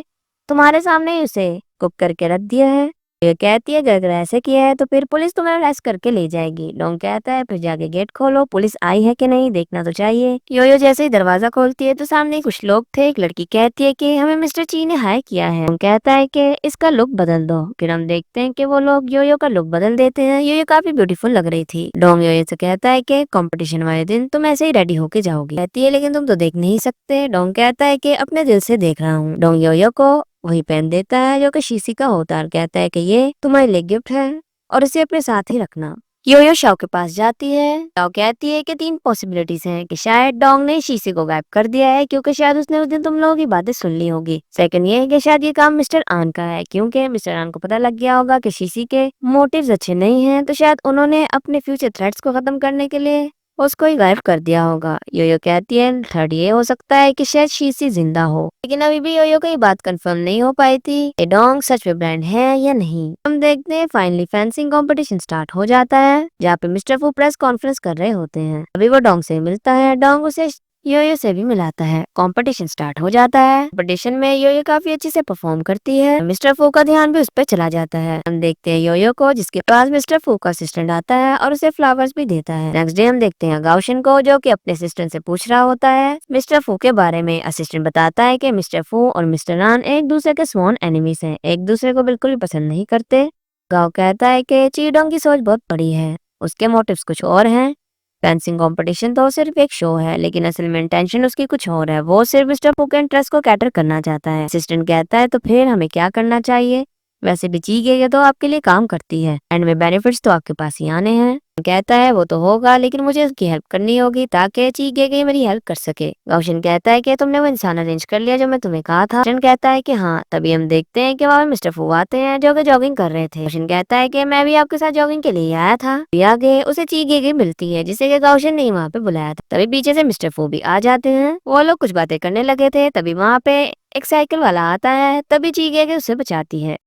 S1: तुम्हारे सामने ही उसे कुक करके रख दिया है। ये कहती है कि अगर ऐसे किया है तो फिर पुलिस तुम्हें अरेस्ट करके ले जाएगी। डोंग कहता है फिर जाके गेट खोलो, पुलिस आई है कि नहीं देखना तो चाहिए। योयो जैसे ही दरवाजा खोलती है तो सामने कुछ लोग थे। एक लड़की कहती है कि हमें मिस्टर ची ने हाय किया है। डोंग कहता है कि इसका लुक बदल दो। फिर हम देखते हैं कि वो लोग योयो का लुक बदल देते हैं। योयो काफी ब्यूटीफुल लग रही थी। डोंग योयो से कहता है कि कंपटीशन वाले दिन तुम ऐसे ही रेडी होके जाओगी। कहती है लेकिन तुम तो देख नहीं सकते। डोंग कहता है कि अपने दिल से देख रहा हूँ। डोंग योयो को वही पेन देता है जो कि शीशी का होता है, कहता है कि ये तुम्हारे लिए गिफ्ट है और इसे अपने साथ ही रखना। योयो शाओ के पास जाती है। शाओ कहती है कि 3 पॉसिबिलिटीज हैं कि शायद डोंग ने शीशी को गायब कर दिया है क्योंकि शायद उसने उस दिन तुम लोगों की बातें सुन ली होगी। सेकंड ये है कि शायद ये काम मिस्टर आन का है क्योंकि मिस्टर आन को पता लग गया होगा कि शीशी के मोटिव्स अच्छे नहीं हैं, तो शायद उन्होंने अपने फ्यूचर थ्रेट्स को खत्म करने के लिए उसको ही गायब कर दिया होगा। योयो कहती है थर्ड ये हो सकता है कि शायद शीशी जिंदा हो, लेकिन अभी भी योयो को ये बात कंफर्म नहीं हो पाई थी कि डोंग सच में ब्रांड है या नहीं। हम देखते हैं फाइनली फेंसिंग कंपटीशन स्टार्ट हो जाता है, जहाँ पे मिस्टर फू प्रेस कॉन्फ्रेंस कर रहे होते हैं। अभी वो डोंग से मिलता है। डोंग उसे योयो से भी मिलाता है। कंपटीशन स्टार्ट हो जाता है। कंपटीशन में योयो काफी अच्छे से परफॉर्म करती है। मिस्टर फू का ध्यान भी उस पर चला जाता है। हम देखते हैं योयो को, जिसके पास मिस्टर फू का असिस्टेंट आता है और उसे फ्लावर्स भी देता है। नेक्स्ट डे हम देखते हैं गाउशन को, जो कि अपने असिस्टेंट से पूछ रहा होता है मिस्टर फू के बारे में। असिस्टेंट बताता है कि मिस्टर फू और मिस्टर रान एक दूसरे के स्वॉन एनिमीज हैं, एक दूसरे को बिल्कुल भी पसंद नहीं करते। गाओ कहता है कि चीडोंग की सोच बहुत बड़ी है, उसके मोटिव्स कुछ और हैं। फेंसिंग कंपटीशन तो सिर्फ एक शो है, लेकिन असल में इंटेंशन उसकी कुछ और है। वो सिर्फ मिस्टर फू के इंटरेस्ट को कैटर करना चाहता है। असिस्टेंट कहता है तो फिर हमें क्या करना चाहिए? वैसे भी चीजें तो आपके लिए काम करती है, एंड में बेनिफिट्स तो आपके पास ही आने हैं। कहता है वो तो होगा, लेकिन मुझे उसकी हेल्प करनी होगी ताकि चीगे मेरी हेल्प कर सके। गाउशन कहता है कि तुमने वो इंसान अरेंज कर लिया जो मैं तुम्हें कहा था? गाउशन कहता है कि हाँ। तभी हम देखते हैं कि वहाँ मिस्टर फू आते हैं, जो कि जॉगिंग कर रहे थे। गाउशन कहता है कि मैं भी आपके साथ जॉगिंग के लिए आया था। भी आगे उसे चीगे मिलती है, जिसे कि गाउशन ने वहाँ पे बुलाया था। तभी पीछे से मिस्टर फू भी आ जाते हैं। वो लोग कुछ बातें करने लगे थे, तभी वहाँ पे एक साइकिल वाला आता है। तभी चीगे उसे बचाती है।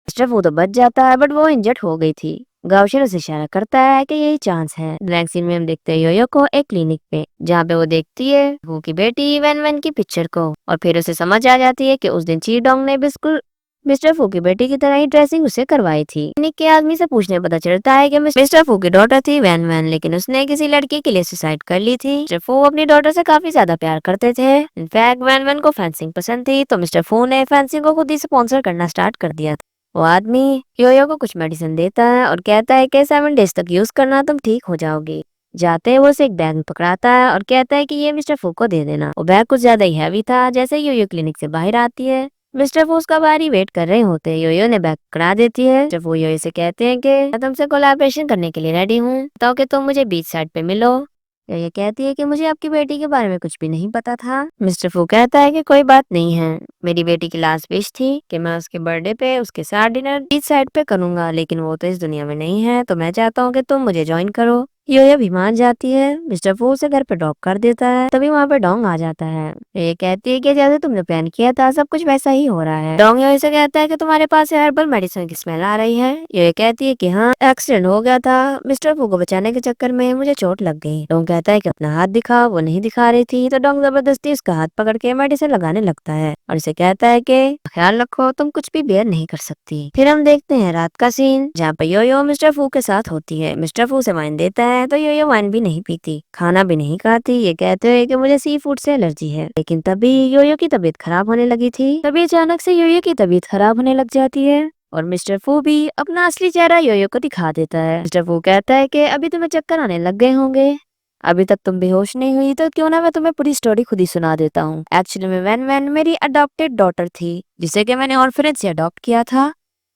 S1: मिस्टर वो तो बच जाता है, बट वो इंजर्ड हो गई थी। गाउशन उसे इशारा करता है कि यही चांस है। नेक्स्ट सीन में हम देखते हैं योयो को एक क्लिनिक पे, जहाँ पे वो देखती है वो की बेटी वैन वैन की पिक्चर को, और फिर उसे समझ आ जाती है कि उस दिन चीडोंग ने बिल्कुल मिस्टर फू की बेटी की तरह ही ड्रेसिंग उसे करवाई थी। क्लिनिक के आदमी से पूछने पता चलता है कि मिस्टर फू की डॉटर थी वैन वैन, लेकिन उसने किसी लड़की के लिए सुसाइड कर ली थी। मिस्टर फू अपनी डॉटर से काफी ज्यादा प्यार करते थे। इनफैक्ट वैन वैन को फेंसिंग पसंद थी, तो मिस्टर फू ने फेंसिंग को खुद ही स्पॉन्सर करना स्टार्ट कर दिया। वो आदमी योयो को कुछ मेडिसिन देता है और कहता है कि 7 डेज तक यूज करना, तुम ठीक हो जाओगे। जाते ही वो उसे एक बैग में पकड़ाता है और कहता है कि ये मिस्टर फू को दे देना। वो बैग कुछ ज्यादा ही हैवी था। जैसे ही योयो क्लिनिक से बाहर आती है, मिस्टर फू उसका बाहर ही वेट कर रहे होते हैं। योयो ने बैग पकड़ा देती है। जब वो योयो से कहते हैं कि मैं तुमसे कोलैबोरेशन करने के लिए रेडी हूँ, तो कि तुम मुझे बीच साइड पे मिलो। ये कहती है कि मुझे आपकी बेटी के बारे में कुछ भी नहीं पता था। मिस्टर फू कहता है कि कोई बात नहीं है, मेरी बेटी की लास्ट विश थी कि मैं उसके बर्थडे पे उसके साथ डिनर बीच साइड पे करूंगा, लेकिन वो तो इस दुनिया में नहीं है, तो मैं चाहता हूँ कि तुम मुझे ज्वाइन करो। योया भी मान जाती है। मिस्टर फू उसे घर पे ड्रॉप कर देता है। तभी वहाँ पे डोंग आ जाता है। ये कहती है कि जैसे तुमने प्लान किया था सब कुछ वैसा ही हो रहा है। डोंग योया से कहता है कि तुम्हारे पास से हर्बल मेडिसिन की स्मेल आ रही है। ये कहती है कि हाँ, एक्सीडेंट हो गया था, मिस्टर फू को बचाने के चक्कर में मुझे चोट लग गई। डोंग कहता है कि अपना हाथ दिखा। वो नहीं दिखा रही थी, तो डोंग जबरदस्ती उसका हाथ पकड़ के मेडिसिन लगाने लगता है और इसे कहता है कि ख्याल रखो, तुम कुछ भी बेयर नहीं कर सकती। फिर हम देखते हैं रात का सीन, जहाँ पे योयो मिस्टर फू के साथ होती है। मिस्टर फू से वाइन देता है, तो योयो वाइन भी नहीं पीती, खाना भी नहीं खाती। ये कहते हैं कि मुझे सी फूड से एलर्जी है। लेकिन तभी योयो की तबीयत खराब होने लगी थी। तभी अचानक से योयो की तबीयत खराब होने लग जाती है और मिस्टर फू भी अपना असली चेहरा योयो को दिखा देता है। मिस्टर फू कहता है कि अभी तुम्हें चक्कर आने लग गए होंगे, अभी तक तुम बेहोश नहीं हुई, तो क्यों ना मैं तुम्हें पूरी स्टोरी खुद ही सुना देता हूँ। एक्चुअली में वैन वैन मेरी अडॉप्टेड डॉटर थी, जिसे कि मैंने ऑर्फनेज से अडॉप्ट किया था।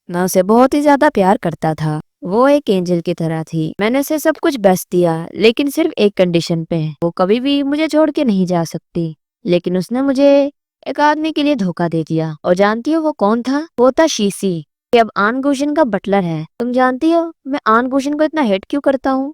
S1: मैं उसे बहुत ही ज्यादा प्यार करता था। वो एक एंजल की तरह थी। मैंने उसे सब कुछ बेस्ट दिया, लेकिन सिर्फ एक कंडीशन पे। वो कभी भी मुझे छोड़ के नहीं जा सकती। लेकिन उसने मुझे एक आदमी के लिए धोखा दे दिया, और जानती हो वो कौन था? वो था शीशी, कि अब आन गुशन का बटलर है। तुम जानती हो मैं आन गुशन को इतना हेट क्यों करता हूँ?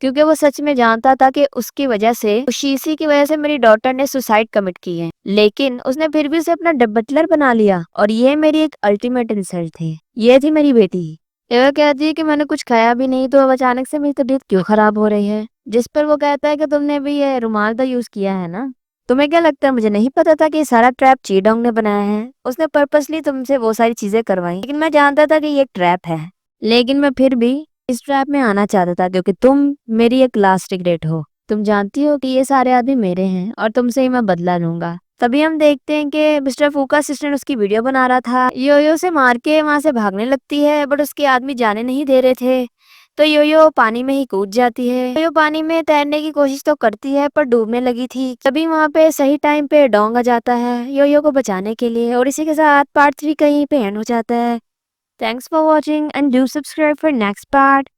S1: क्योंकि वो सच में जानता था कि उसकी वजह से, उस शीशी की वजह से मेरी डॉटर ने सुसाइड कमिट की है, लेकिन उसने फिर भी उसे अपना बटलर बना लिया। और ये मेरी एक अल्टीमेट इंसल्ट थी। ये थी मेरी बेटी। ये वो कहती है कि मैंने कुछ खाया भी नहीं, तो अब अचानक से मेरी तबीयत क्यों खराब हो रही है? जिस पर वो कहता है कि तुमने भी ये रुमाल तो यूज किया है ना? तुम्हें क्या लगता है मुझे नहीं पता था कि ये सारा ट्रैप चीडोंग ने बनाया है? उसने पर्पसली तुमसे वो सारी चीजें करवाई, लेकिन मैं जानता था कि ये एक ट्रैप है। लेकिन मैं फिर भी इस ट्रैप में आना चाहता था, क्योंकि तुम मेरी एक लास्ट रिग्रेट हो। तुम जानती हो कि ये सारे आदमी मेरे हैं, और तुमसे ही मैं बदला लूंगा। तभी हम देखते हैं कि मिस्टर फू का असिस्टेंट उसकी वीडियो बना रहा था। योयो से मार के वहां से भागने लगती है, बट उसके आदमी जाने नहीं दे रहे थे, तो योयो पानी में ही कूद जाती है। योयो पानी में तैरने की कोशिश तो करती है, पर डूबने लगी थी। तभी वहां पे सही टाइम पे डोंग आ जाता है योयो को बचाने के लिए, और इसी के साथ पार्ट 3 कहीं पे एंड हो जाता है। Thanks for watching and do subscribe for next part.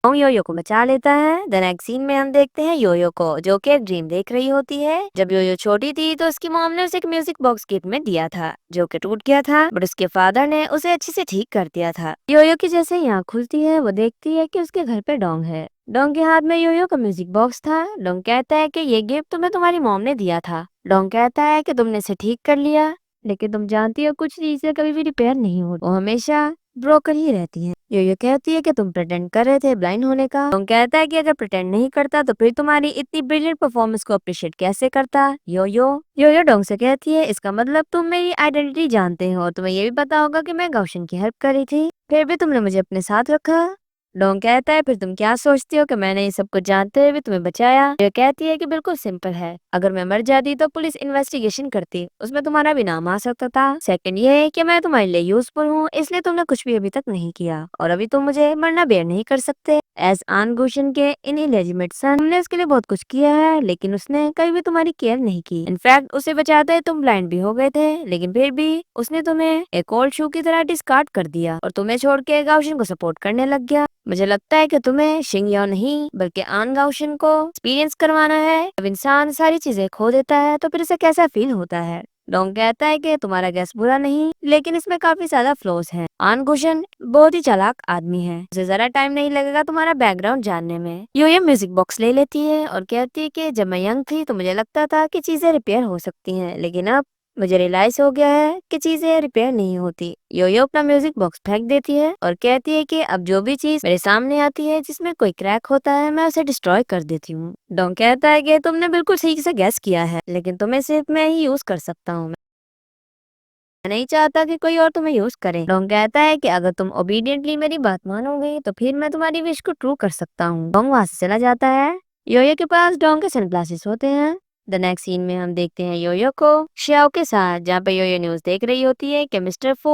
S1: ओंग योयो को बचा लेता है। द नेक्स्ट सीन में हम देखते हैं योयो को, जो कि एक ड्रीम देख रही होती है। जब योयो छोटी थी तो उसकी मॉम ने उसे एक म्यूजिक बॉक्स गिफ्ट में दिया था, जो कि टूट गया था, बट उसके फादर ने उसे अच्छे से ठीक कर दिया था। योयो की जैसे ही आँख खुलती है, वो देखती है कि उसके घर पे डोंग है। डोंग के हाथ में योयो का म्यूजिक बॉक्स था। डोंग कहता है कि ये गिफ्ट तुम्हें तुम्हारी मॉम ने दिया था। डोंग कहता है कि तुमने इसे ठीक कर लिया। लेकिन तुम जानती हो कुछ चीजें कभी भी रिपेयर नहीं होती, वो हमेशा ब्रोकन ही रहती हैं। यो कहती है कि तुम प्रिटेंड कर रहे थे ब्लाइंड होने का। डोंग कहता है कि अगर प्रिटेंड नहीं करता तो फिर तुम्हारी इतनी ब्रिलियंट परफॉर्मेंस को अप्रिशिएट कैसे करता। यो डोंग से कहती है इसका मतलब तुम मेरी आइडेंटिटी जानते हो और तुम्हें ये भी पता होगा कि मैं गौशन की हेल्प कर रही थी, फिर भी तुमने मुझे अपने साथ रखा। डोंग कहता है फिर तुम क्या सोचती हो कि मैंने ये सब कुछ जानते हुए भी तुम्हें बचाया। ये कहती है कि बिल्कुल सिंपल है, अगर मैं मर जाती तो पुलिस इन्वेस्टिगेशन करती, उसमें तुम्हारा भी नाम आ सकता था। सेकंड ये है कि मैं तुम्हारे लिए यूजफुल हूँ, इसलिए तुमने कुछ भी अभी तक नहीं किया और अभी तुम मुझे मरना बेयर नहीं कर सकते। एज आन गुशन के इनएलिजिबल सन तुमने उसके लिए बहुत कुछ किया है, लेकिन उसने कभी भी तुम्हारी केयर नहीं की। इनफैक्ट उसे बचाते हुए तुम ब्लाइंड भी हो गए थे, लेकिन फिर भी उसने तुम्हें एक ओल्ड शू की तरह डिस्कार्ड कर दिया और तुम्हें छोड़ के गाउशन को सपोर्ट करने लग गया। मुझे लगता है कि तुम्हें शिंग याओ नहीं बल्कि आन गाउशन को एक्सपीरियंस करवाना है। जब इंसान सारी चीजें खो देता है तो फिर उसे कैसा फील होता है। डोंग कहता है कि तुम्हारा गैस बुरा नहीं, लेकिन इसमें काफी ज्यादा फ्लॉज हैं। आन गुशन बहुत ही चालाक आदमी है, उसे जरा टाइम नहीं लगेगा तुम्हारा बैकग्राउंड जानने में। यो ये म्यूजिक बॉक्स ले लेती है और कहती है कि जब मैं यंग थी तो मुझे लगता था कि चीजें रिपेयर हो सकती हैं, लेकिन अब मुझे रियलाइज हो गया है कि चीजें रिपेयर नहीं होती। यो अपना म्यूजिक बॉक्स फेंक देती है और कहती है कि अब जो भी चीज मेरे सामने आती है जिसमें कोई क्रैक होता है मैं उसे डिस्ट्रॉय कर देती हूँ। डोंग कहता है कि तुमने बिल्कुल ठीक से गैस किया है, लेकिन तुम्हें सिर्फ मैं ही यूज कर सकता हूँ, मैं नहीं चाहता कि कोई और तुम्हें यूज करे। डोंग कहता है कि अगर तुम ओबीडियंटली मेरी बात मानोगे तो फिर मैं तुम्हारी विश को ट्रू कर सकता हूँ। डोंग वहां से चला जाता है। योयो के पास डोंग के सनग्लासेस होते हैं। द नेक्स्ट सीन में हम देखते हैं योयो को श्याओ के साथ, जहाँ पे योयो न्यूज देख रही होती है कि मिस्टर फू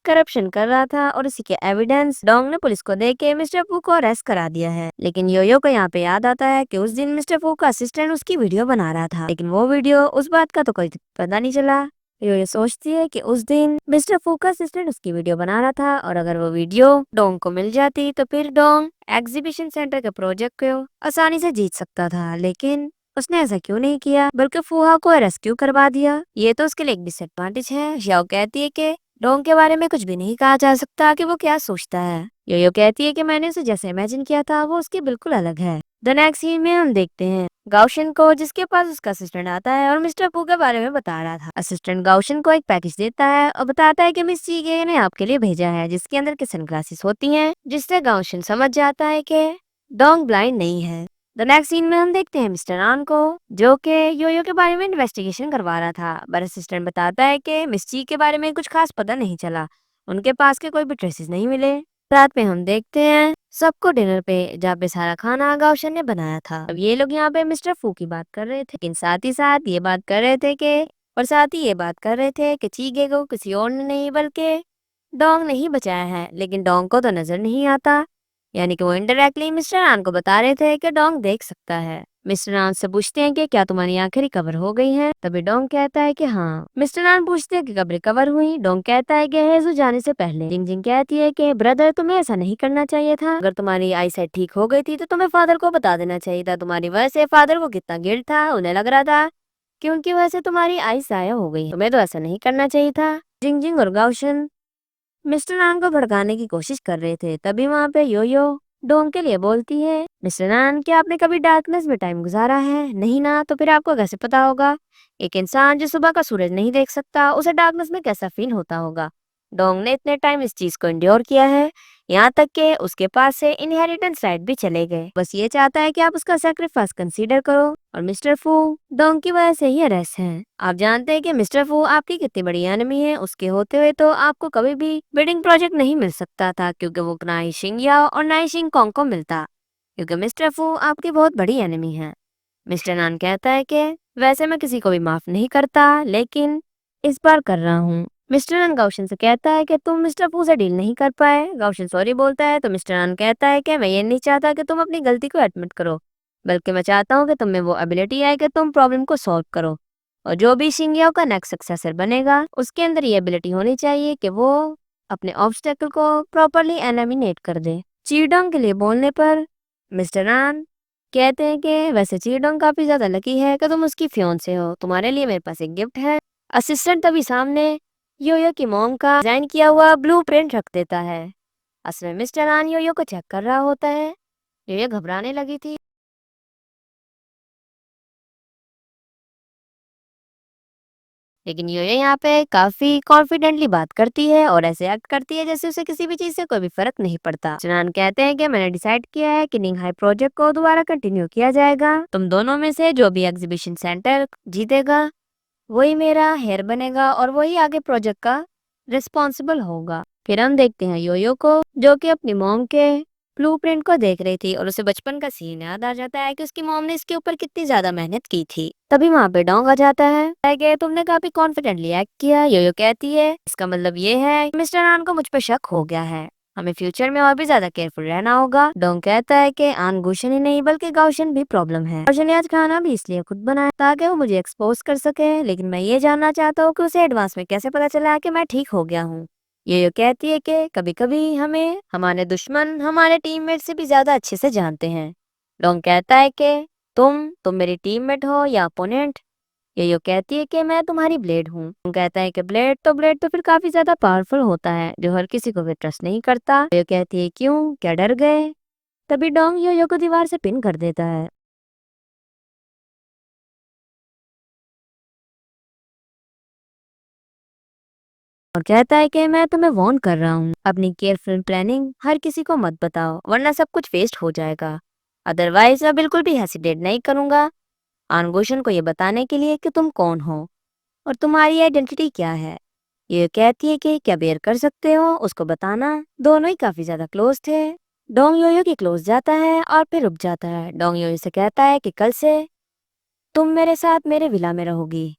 S1: करप्शन कर रहा था और इसी के एविडेंस डोंग ने पुलिस को देके मिस्टर फू को अरेस्ट करा दिया है। लेकिन योयो को यहाँ पे याद आता है कि उस दिन मिस्टर फू का असिस्टेंट उसकी वीडियो बना रहा था, लेकिन वो वीडियो उस बात का तो कोई पता नहीं चला। ये सोचती है कि उस दिन मिस्टर फू का असिस्टेंट उसकी वीडियो बना रहा था और अगर वो वीडियो डोंग को मिल जाती तो फिर डोंग एग्जीबिशन सेंटर के प्रोजेक्ट को आसानी से जीत सकता था, लेकिन उसने ऐसा क्यों नहीं किया बल्कि फूहा को रेस्क्यू करवा दिया। ये तो उसके लिए एक डिसएडवांटेज है। याओ कहती है कि डोंग के बारे में कुछ भी नहीं कहा जा सकता कि वो क्या सोचता है। यो कहती है कि मैंने उसे जैसे इमेजिन किया था वो उसके बिल्कुल अलग है। द नेक्स्ट सीन में हम देखते हैं गाउशन को, जिसके पास उसका असिस्टेंट आता है और मिस्टर पू के बारे में बता रहा था। असिस्टेंट गाउशन को एक पैकेज देता है और बताता है कि मिस चीगे ने आपके लिए भेजा है, जिसके अंदर के सनग्लासेस होती हैं, जिससे गाउशन समझ जाता है कि डोंग ब्लाइंड नहीं है। द नेक्स्ट सीन में हम देखते हैं मिस्टर आन को, जो कि योयो के बारे में इन्वेस्टिगेशन करवा रहा था, पर असिस्टेंट बताता है कि मिस ची के बारे में कुछ खास पता नहीं चला, उनके पास के कोई भी ट्रेसेस नहीं मिले। रात में हम देखते हैं सबको डिनर पे, जहाँ पे सारा खाना गाउशन ने बनाया था। अब ये लोग यहाँ पे मिस्टर फू की बात कर रहे थे, लेकिन साथ ही साथ ये बात कर रहे थे कि चीगे को किसी और ने नहीं बल्कि डोंग ने ही बचाया है, लेकिन डोंग को तो नजर नहीं आता। यानी कि वो इनडायरेक्टली मिस्टर आन को बता रहे थे कि डोंग देख सकता है। मिस्टर आन से पूछते हैं कि क्या तुम्हारी आंखें रिकवर हो गई हैं? तभी डोंग कहता है कि हाँ। मिस्टर आन पूछते हैं कि कब रिकवर हुई? डोंग कहता है कि हेजू जाने से पहले। जिंग जिंग कहती है कि ब्रदर तुम्हें ऐसा नहीं करना चाहिए था, अगर तुम्हारी आई साइट ठीक हो गई थी तो तुम्हें फादर को बता देना चाहिए था। तुम्हारी वजह से फादर को कितना गिल्ट था, उन्हें लग रहा था कि उनकी वजह से तुम्हारी आई जाया हो गई, तुम्हें तो ऐसा नहीं करना चाहिए था। जिंग जिंग और गाउशन मिस्टर नान को भड़काने की कोशिश कर रहे थे, तभी वहाँ पे योयो डोंग के लिए बोलती है, मिस्टर नान क्या आपने कभी डार्कनेस में टाइम गुजारा है? नहीं ना, तो फिर आपको कैसे पता होगा? एक इंसान जो सुबह का सूरज नहीं देख सकता उसे डार्कनेस में कैसा फील होता होगा? डोंग ने इतने टाइम इस चीज को इंड्योर किया है, यहाँ तक कि उसके पास से इनहेरिटेंस राइट भी चले गए। बस ये चाहता है कि आप उसका सेक्रीफाइस कंसीडर करो, और मिस्टर फू डोंग की वजह से ही अरेस्ट है। आप जानते हैं कि मिस्टर फू आपकी कितनी बड़ी एनिमी है, उसके होते हुए तो आपको कभी भी बिल्डिंग प्रोजेक्ट नहीं मिल सकता था, क्योंकि वो ना ही शिंग याओ और ना ही शिंग कॉन्ग को मिलता, क्योंकि मिस्टर फू आपकी बहुत बड़ी एनिमी है। मिस्टर नान कहता है कि वैसे मैं किसी को भी माफ नहीं करता, लेकिन इस बार कर रहा हूँ। मिस्टर नान गाउशन से कहता है कि तुम मिस्टर फू से डील नहीं कर पाए। गाउशन सॉरी बोलता है तो मिस्टर नान कहता है कि मैं ये नहीं चाहता कि तुम अपनी गलती को एडमिट करो, बल्कि मैं चाहता हूँ कि तुम में वो एबिलिटी आए कि तुम प्रॉब्लम को सॉल्व करो, और जो भी शिंगियाओ का नेक्स्ट सक्सेसर बनेगा उसके अंदर ये एबिलिटी होनी चाहिए कि वो अपने ऑब्स्टेकल को प्रॉपरली एलिमिनेट कर दे। चीडोंग के लिए बोलने पर मिस्टर नान कहते हैं कि वैसे चीडोंग काफी ज्यादा लकी है कि तुम उसकी फियोंसे हो, तुम्हारे लिए मेरे पास एक गिफ्ट है। असिस्टेंट तभी सामने योयो की मॉम का डिजाइन किया हुआ ब्लूप्रिंट रख देता है। असल में मिस्टर नान योयो को चेक कर रहा होता है। योयो घबराने लगी थी। लेकिन योयो यहाँ पे काफी कॉन्फिडेंटली बात करती है और ऐसे एक्ट करती है जैसे उसे किसी भी चीज से कोई भी फर्क नहीं पड़ता। चुनान कहते हैं कि मैंने डिसाइड किया है कि निंग हाई प्रोजेक्ट को दोबारा कंटिन्यू किया जाएगा। तुम दोनों में से जो भी एग्जीबिशन सेंटर जीतेगा वही मेरा हेयर बनेगा और वही आगे प्रोजेक्ट का रिस्पॉन्सिबल होगा। फिर हम देखते हैं योयो को जो कि अपनी मॉम के ब्लूप्रिंट को देख रही थी और उसे बचपन का सीन याद आ जाता है कि उसकी मॉम ने इसके ऊपर कितनी ज्यादा मेहनत की थी। तभी वहाँ पे डोंग आ जाता है कि तुमने काफी कॉन्फिडेंटली एक्ट किया। योयो कहती है इसका मतलब ये है मिस्टर आन को मुझ पर शक हो गया है, हमें फ्यूचर में और भी ज्यादा केयरफुल रहना होगा। डोंग कहता है कि आन गुशन ही नहीं बल्कि गाउशन भी प्रॉब्लम है। अर्जुन ने आज खाना भी इसलिए खुद बनाया ताकि वो मुझे एक्सपोज कर सके, लेकिन मैं ये जानना चाहता हूँ कि उसे एडवांस में कैसे पता चला कि मैं ठीक हो गया हूँ। ये कहती है कि कभी कभी हमें हमारे दुश्मन हमारे टीममेट से भी ज्यादा अच्छे से जानते हैं। डोंग कहता है कि तुम मेरी टीममेट हो या अपोनेंट। ये कहती है कि मैं तुम्हारी ब्लेड हूँ। डोंग कहता है कि ब्लेड तो फिर काफी ज्यादा पावरफुल होता है जो हर किसी को भी ट्रस्ट नहीं करता। ये कहती है क्यों, क्या डर गए? तभी डोंग योयो को दीवार से पिन कर देता है और कहता है कि मैं तुम्हें वार्न कर रहा हूँ, अपनी केयरफुल प्लानिंग हर किसी को मत बताओ वरना सब कुछ वेस्ट हो जाएगा। अदरवाइज मैं बिल्कुल भी हेसिटेट नहीं करूंगा आनगोशन को ये बताने के लिए कि तुम कौन हो और तुम्हारी आइडेंटिटी क्या है। ये कहती है कि क्या बेयर कर सकते हो उसको बताना। दोनों ही काफी ज्यादा क्लोज थे। डोंग योयो के क्लोज जाता है और फिर रुक जाता है। डोंग योयो से कहता है कि कल से तुम मेरे साथ मेरे विला में रहोगी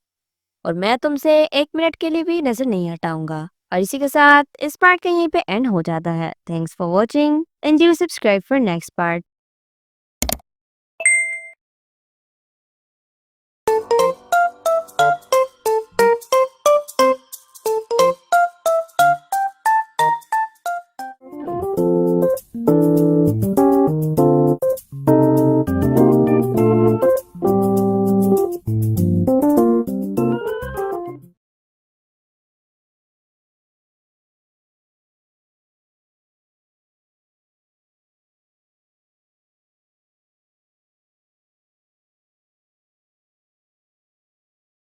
S1: और मैं तुमसे 1 मिनट के लिए भी नजर नहीं हटाऊंगा। और इसी के साथ इस पार्ट का यहीं पे एंड हो जाता है। Thanks for watching and do subscribe for next part.